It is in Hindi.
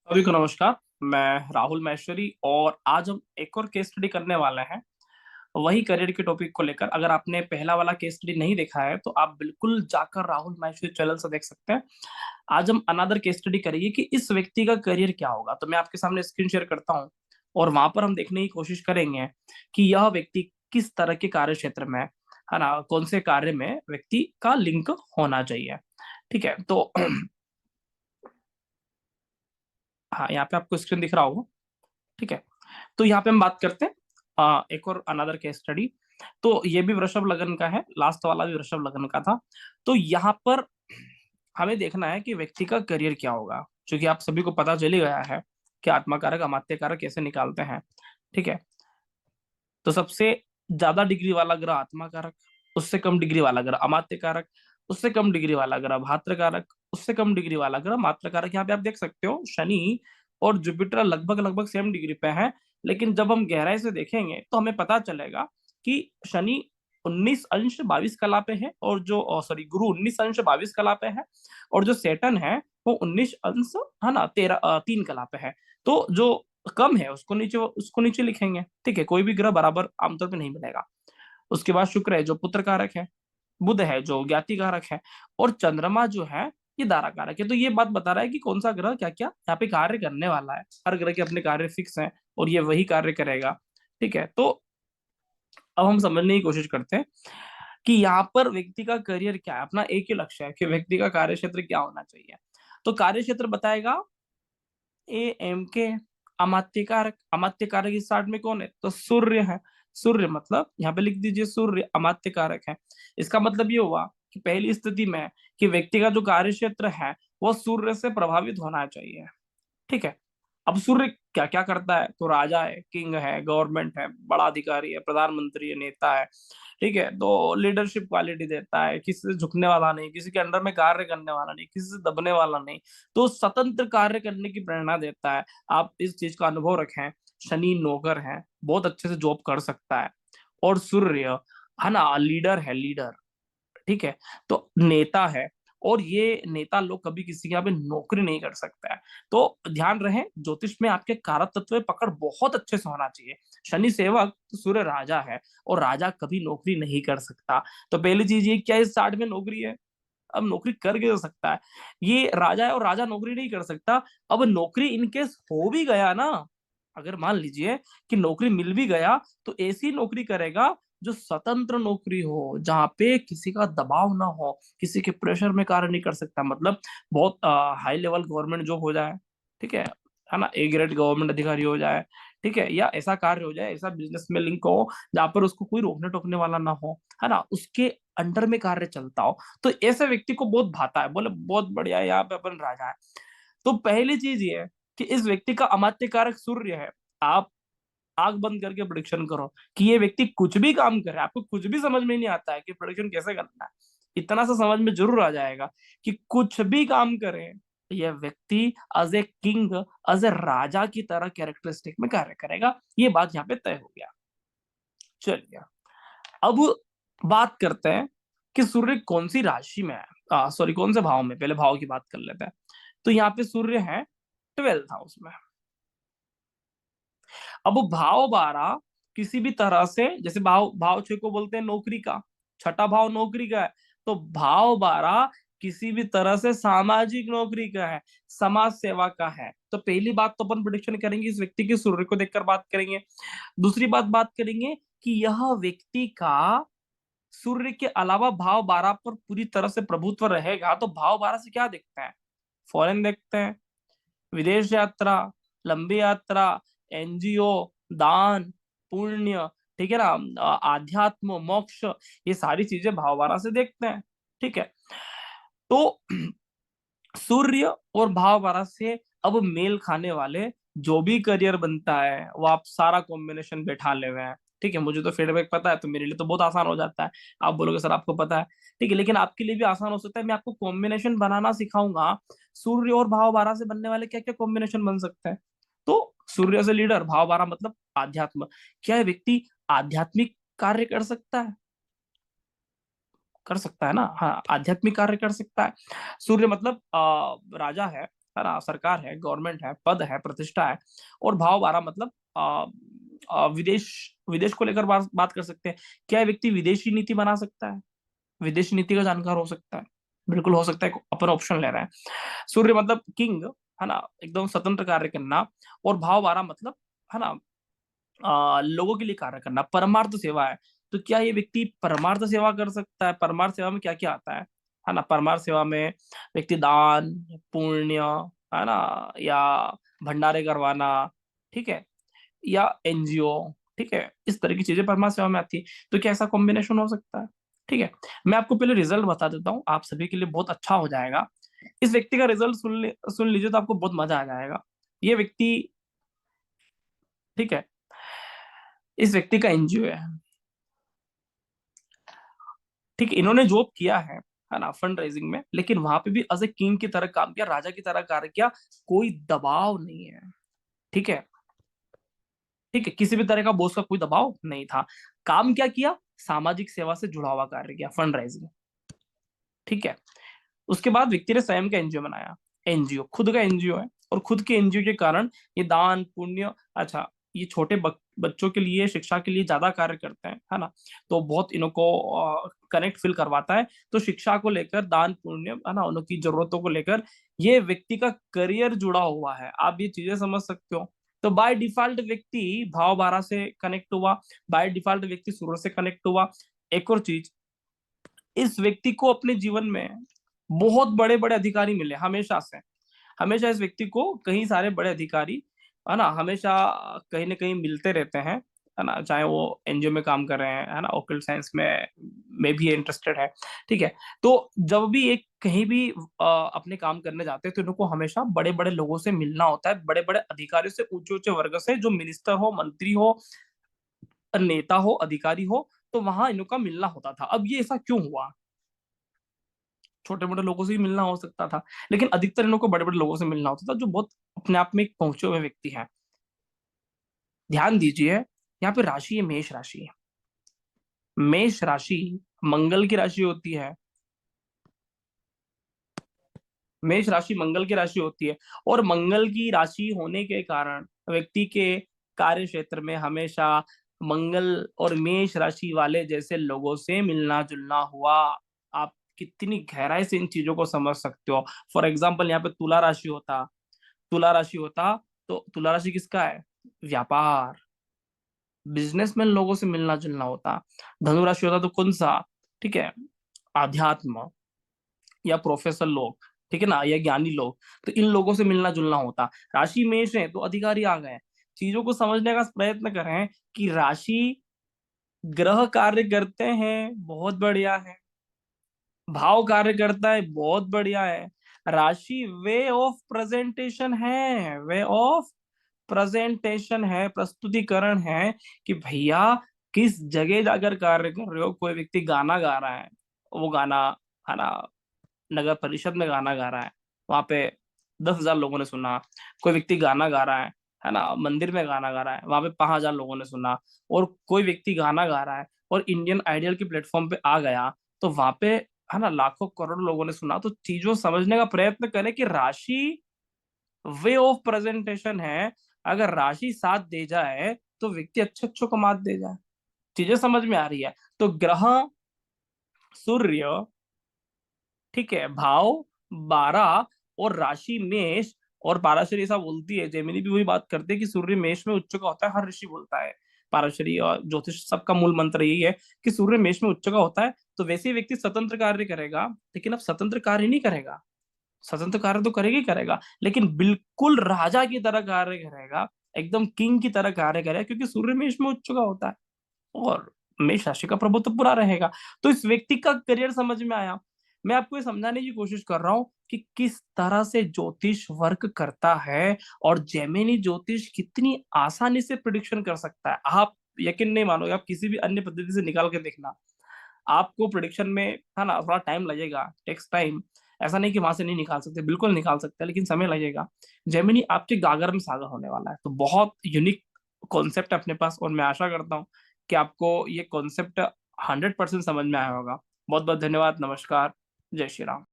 सभी को नमस्कार। मैं राहुल माहेश्वरी और आज हम एक और केस स्टडी करने वाले हैं, वही करियर के टॉपिक को लेकर। अगर आपने पहला वाला केस स्टडी नहीं देखा है तो आप बिल्कुल जाकर राहुल माहेश्वरी चैनल से देख सकते हैं। आज हम अनदर केस स्टडी करेंगे कि इस व्यक्ति का करियर क्या होगा। तो मैं आपके सामने स्क्रीन शेयर करता हूँ और वहां पर हम देखने की कोशिश करेंगे कि यह व्यक्ति किस तरह के कार्य क्षेत्र में है ना, कौन से कार्य में व्यक्ति का लिंक होना चाहिए। ठीक है, तो हाँ, यहाँ पे आपको स्क्रीन दिख रहा होगा। ठीक है, तो यहाँ पे हम बात करते हैं एक और अनदर केस स्टडी। तो ये भी वृषभ लग्न का है, लास्ट वाला भी वृषभ लग्न का था। तो यहाँ पर हमें देखना है कि व्यक्ति का करियर क्या होगा, क्योंकि आप सभी को पता चल ही गया है कि आत्मा कारक अमात्य कारक कैसे निकालते हैं। ठीक है, तो सबसे ज्यादा डिग्री वाला ग्रह आत्मा कारक, उससे कम डिग्री वाला ग्रह अमात्य कारक, उससे कम डिग्री वाला ग्रह भात्र कारक, उससे कम डिग्री वाला ग्रह मात्र कारक। यहाँ पे आप देख सकते हो शनि और जुपिटर लगभग लगभग सेम डिग्री पे हैं। लेकिन जब हम गहराई से देखेंगे तो हमें पता चलेगा कि शनि 19 अंश 22 कला पे है, और जो सॉरी गुरु 19 अंश 22 कला पे है, और जो सेटन है वो 19 अंश है ना 3 कला पे है। तो जो कम है उसको नीचे लिखेंगे। ठीक है, कोई भी ग्रह बराबर आमतौर पे नहीं मिलेगा। उसके बाद शुक्र है जो पुत्र कारक है, बुध है जो ज्ञाति कारक है, और चंद्रमा जो है ये दारा कारक है। तो ये बात बता रहा है कि कौन सा ग्रह क्या क्या यहाँ पे कार्य करने वाला है। हर ग्रह के अपने कार्य फिक्स हैं और ये वही कार्य करेगा। ठीक है, तो अब हम समझने की कोशिश करते हैं कि यहाँ पर व्यक्ति का करियर क्या है। अपना एक ही लक्ष्य है कि व्यक्ति का कार्य क्षेत्र क्या होना चाहिए। तो कार्य क्षेत्र बताएगा ए एम के। अमात्य कारक इस चार्ट में कौन है? तो सूर्य है। सूर्य मतलब यहाँ पे लिख दीजिए सूर्य अमात्य कारक है। इसका मतलब ये हुआ कि पहली स्थिति में कि व्यक्ति का जो कार्य क्षेत्र है वो सूर्य से प्रभावित होना चाहिए। ठीक है, अब सूर्य क्या क्या करता है? तो राजा है, किंग है, गवर्नमेंट है, बड़ा अधिकारी है, प्रधानमंत्री है, नेता है। ठीक है, तो लीडरशिप क्वालिटी देता है, किसी से झुकने वाला नहीं, किसी के अंडर में कार्य करने वाला नहीं, किसी से दबने वाला नहीं, तो स्वतंत्र कार्य करने की प्रेरणा देता है। आप इस चीज का अनुभव रखें। शनि नौकर है, बहुत अच्छे से जॉब कर सकता है। और सूर्य है ना लीडर है, लीडर। ठीक है, तो नेता है। और ये नेता लोग कभी किसी के यहाँ पे नौकरी नहीं कर सकता है। तो ध्यान रहे, ज्योतिष में आपके कारक तत्व में पकड़ बहुत अच्छे से होना चाहिए। शनि सेवक तो सूर्य राजा है, और राजा कभी नौकरी नहीं कर सकता। तो पहली चीज ये, क्या इस चार्ट में नौकरी है? अब नौकरी कर के हो सकता है, ये राजा है और राजा नौकरी नहीं कर सकता। अब नौकरी इनकेस हो भी गया ना, अगर मान लीजिए कि नौकरी मिल भी गया, तो ऐसी नौकरी करेगा जो स्वतंत्र नौकरी हो, जहां पे किसी का दबाव ना हो, किसी के प्रेशर में कार्य नहीं कर सकता। मतलब बहुत हाई लेवल गवर्नमेंट जॉब हो जाए। ठीक है ना, ए ग्रेड गवर्नमेंट अधिकारी हो जाए। ठीक है, या ऐसा कार्य हो जाए, ऐसा बिजनेस में लिंक हो जहां पर उसको कोई रोकने टोकने वाला ना हो, है ना, उसके अंडर में कार्य चलता हो। तो ऐसे व्यक्ति को बहुत भाता है, बोले बहुत बढ़िया है, यहाँ पे अपन राजा है। तो पहली चीज ये है कि इस व्यक्ति का अमात्य कारक सूर्य है। आप आंख बंद करके प्रोडिक्शन करो कि ये व्यक्ति कुछ भी काम करे, आपको कुछ भी समझ में नहीं आता है कि प्रोडिक्शन कैसे करना है, इतना सा समझ में जरूर आ जाएगा कि कुछ भी काम करे, यह व्यक्ति as a king, as a raja की तरह कैरेक्टरिस्टिक में कार्य करेगा। ये बात यहाँ पे तय हो गया। चलिए, अब बात करते हैं कि सूर्य कौन सी राशि में है, सॉरी कौन से भाव में। पहले भाव की बात कर लेते हैं। तो यहाँ पे सूर्य है 12th हाउस में। अब भाव 12 किसी भी तरह से, जैसे भाव भाव 6 को बोलते हैं नौकरी का, छठा भाव नौकरी का है, तो भाव 12 किसी भी तरह से सामाजिक नौकरी का है, समाज सेवा का है। तो पहली बात तो अपन प्रिडिक्शन करेंगे इस व्यक्ति के सूर्य को देखकर बात करेंगे। दूसरी बात करेंगे कि यह व्यक्ति का सूर्य के अलावा भाव 12 पर पूरी तरह से प्रभुत्व रहेगा। तो भाव 12 से क्या देखते हैं? फॉरेन देखते हैं, विदेश यात्रा, लंबी यात्रा, एनजीओ, दान, पुण्य। ठीक है ना, आध्यात्म, मोक्ष, ये सारी चीजें भाववारा से देखते हैं। ठीक है, तो सूर्य और भाववारा से अब मेल खाने वाले जो भी करियर बनता है वो आप सारा कॉम्बिनेशन बैठा ले हुए हैं। ठीक है, मुझे तो फीडबैक पता है, तो मेरे लिए तो बहुत आसान हो जाता है। आप बोलोगे सर आपको पता है, ठीक है, लेकिन आपके लिए भी आसान हो सकता है। मैं आपको कॉम्बिनेशन बनाना सिखाऊंगा, सूर्य और भाव 12 से बनने वाले क्या क्या कॉम्बिनेशन बन सकते हैं। तो सूर्य से लीडर, भाव 12 मतलब आध्यात्म। क्या व्यक्ति आध्यात्मिक कार्य कर सकता है? कर सकता है ना, हाँ, आध्यात्मिक कार्य कर सकता है। सूर्य मतलब राजा है, है ना, सरकार है, गवर्नमेंट है, पद है, प्रतिष्ठा है। और भाव 12 मतलब विदेश, विदेश को लेकर बात कर सकते हैं। क्या ये व्यक्ति विदेशी नीति बना सकता है? विदेशी नीति का जानकार हो सकता है? बिल्कुल हो सकता है, अपन ऑप्शन ले रहे हैं। सूर्य मतलब किंग, है ना, एकदम स्वतंत्र कार्य करना। और भाव 12 मतलब, है ना, लोगों के लिए कार्य करना, परमार्थ सेवा है। तो क्या ये व्यक्ति परमार्थ सेवा कर सकता है? परमार्थ सेवा में क्या क्या आता है ना? परमार्थ सेवा में व्यक्ति दान, पुण्य, है ना, या भंडारे करवाना, ठीक है, या एनजीओ, ठीक है, इस तरह की चीजें परमार्थ सेवा में आती है। तो क्या ऐसा कॉम्बिनेशन हो सकता है? ठीक है, मैं आपको पहले रिजल्ट बता देता हूँ, आप सभी के लिए बहुत अच्छा हो जाएगा। इस व्यक्ति का रिजल्ट सुन लीजिए तो आपको बहुत मजा आ जाएगा। ये व्यक्ति, ठीक है, इस व्यक्ति का एनजीओ है, ठीक है, इन्होंने जॉब किया है ना, फंड रेजिंग में, लेकिन वहां पे भी एज ए किंग की तरह काम किया, राजा की तरह कार्य किया। कोई दबाव नहीं है, ठीक है, ठीक है, किसी भी तरह का बॉस का कोई दबाव नहीं था। काम क्या किया? सामाजिक सेवा से जुड़ा हुआ कार्य किया, फंड रेजिंग, ठीक है। उसके बाद व्यक्ति ने स्वयं का एनजीओ बनाया, एनजीओ खुद का एनजीओ है, और खुद के एनजीओ के कारण ये दान पुण्य, अच्छा, ये छोटे बच्चों के लिए, शिक्षा के लिए ज्यादा कार्य करते हैं, है ना, तो बहुत इनको कनेक्ट फील करवाता है। तो शिक्षा को लेकर, दान पुण्य, है ना, उनकी जरूरतों को लेकर ये व्यक्ति का करियर जुड़ा हुआ है, आप ये चीजें समझ सकते हो। तो बाय डिफॉल्ट व्यक्ति भाव 12 से कनेक्ट हुआ, बाय डिफॉल्ट व्यक्ति सूर्य से कनेक्ट हुआ। एक और चीज, इस व्यक्ति को अपने जीवन में बहुत बड़े बड़े अधिकारी मिले, हमेशा से, हमेशा इस व्यक्ति को कई सारे बड़े अधिकारी, है ना, हमेशा कहीं ना कहीं मिलते रहते हैं, है ना, चाहे वो एनजीओ में काम कर रहे हैं, है ना, ओकल्ट साइंस में भी इंटरेस्टेड है, ठीक है। तो जब भी एक कहीं भी अपने काम करने जाते हैं तो इनको हमेशा बड़े बड़े लोगों से मिलना होता है, बड़े बड़े अधिकारियों से, ऊंचे ऊंचे वर्ग से, जो मिनिस्टर हो, मंत्री हो, नेता हो, अधिकारी हो, तो वहां इनका मिलना होता था। अब ये ऐसा क्यों हुआ? छोटे मोटे लोगों से ही मिलना हो सकता था, लेकिन अधिकतर इन लोगों को बड़े बड़े लोगों से मिलना होता था, जो बहुत अपने आप में एक पहुंचे हुए व्यक्ति हैं। ध्यान दीजिए, यहाँ पे राशि है मेष राशि। मेष राशि मंगल की राशि होती है, मेष राशि मंगल की राशि होती है। और मंगल की राशि होने के कारण व्यक्ति के कार्य क्षेत्र में हमेशा मंगल और मेष राशि वाले जैसे लोगों से मिलना जुलना हुआ। आप कितनी गहराई से इन चीजों को समझ सकते हो। फॉर एग्जाम्पल, यहाँ पे तुला राशि होता, तुला राशि होता, तो तुला राशि किसका है? व्यापार, बिजनेसमैन लोगों से मिलना जुलना होता। धनु राशि होता तो कौन सा? ठीक है, आध्यात्म या प्रोफेसर लोग, ठीक है ना, या ज्ञानी लोग, तो इन लोगों से मिलना जुलना होता। राशि मेष है तो अधिकारी आ गए। चीजों को समझने का प्रयत्न करें कि राशि, ग्रह कार्य करते हैं, बहुत बढ़िया है, भाव कार्य करता है, बहुत बढ़िया है। राशि वे ऑफ प्रेजेंटेशन है, वे ऑफ प्रेजेंटेशन है, प्रस्तुतिकरण है, कि भैया किस जगह जाकर कार्य कर रहे हो। कोई व्यक्ति गाना गा रहा है, वो गाना, है ना, नगर परिषद में गाना गा रहा है, वहां पे 10,000 लोगों ने सुना। कोई व्यक्ति गाना गा रहा है ना, मंदिर में गाना गा रहा है, वहां पे 5,000 लोगों ने सुना। और कोई व्यक्ति गाना गा रहा है और इंडियन आइडियल के प्लेटफॉर्म पे आ गया, तो वहां पे, है ना, लाखों करोड़ लोगों ने सुना। तो चीजों समझने का प्रयत्न करें कि राशि वे ऑफ प्रेजेंटेशन है। अगर राशि साथ दे जाए तो व्यक्ति अच्छे अच्छे को मात दे जाए। चीजें समझ में आ रही है? तो ग्रह, सूर्य, ठीक है, भाव 12 और राशि मेष। और पाराशरी ऐसा बोलती है, जेमिनी भी वही बात करते हैं कि सूर्य मेष में उच्च का होता है, हर ऋषि बोलता है। पाराशरी और ज्योतिष सबका मूल मंत्र यही है कि सूर्य मेष में उच्च का होता है। तो वैसे ही व्यक्ति स्वतंत्र कार्य करेगा, लेकिन अब स्वतंत्र कार्य नहीं करेगा, स्वतंत्र कार्य तो करेगा ही करेगा, लेकिन बिल्कुल राजा की तरह कार्य करेगा, एकदम किंग की तरह कार्य करेगा, क्योंकि सूर्य मेष में उच्च का होता है और मेष राशि का प्रभुत्व पूरा रहेगा। तो इस व्यक्ति का करियर समझ में आया। मैं आपको ये समझाने की कोशिश कर रहा हूं कि किस तरह से ज्योतिष वर्क करता है, और जेमिनी ज्योतिष कितनी आसानी से प्रिडिक्शन कर सकता है। आप यकीन नहीं मानोगे, आप किसी भी अन्य पद्धति से निकाल के देखना, आपको प्रिडिक्शन में, है ना, थोड़ा टाइम लगेगा, टेक्स टाइम। ऐसा नहीं कि वहां से नहीं निकाल सकते, बिल्कुल निकाल सकते हैं, लेकिन समय लगेगा। जेमिनी आपके गागर में सागर होने वाला है। तो बहुत यूनिक कॉन्सेप्ट है अपने पास, और मैं आशा करता हूँ कि आपको ये कॉन्सेप्ट 100% समझ में आया होगा। बहुत बहुत धन्यवाद, नमस्कार, जय श्री राम।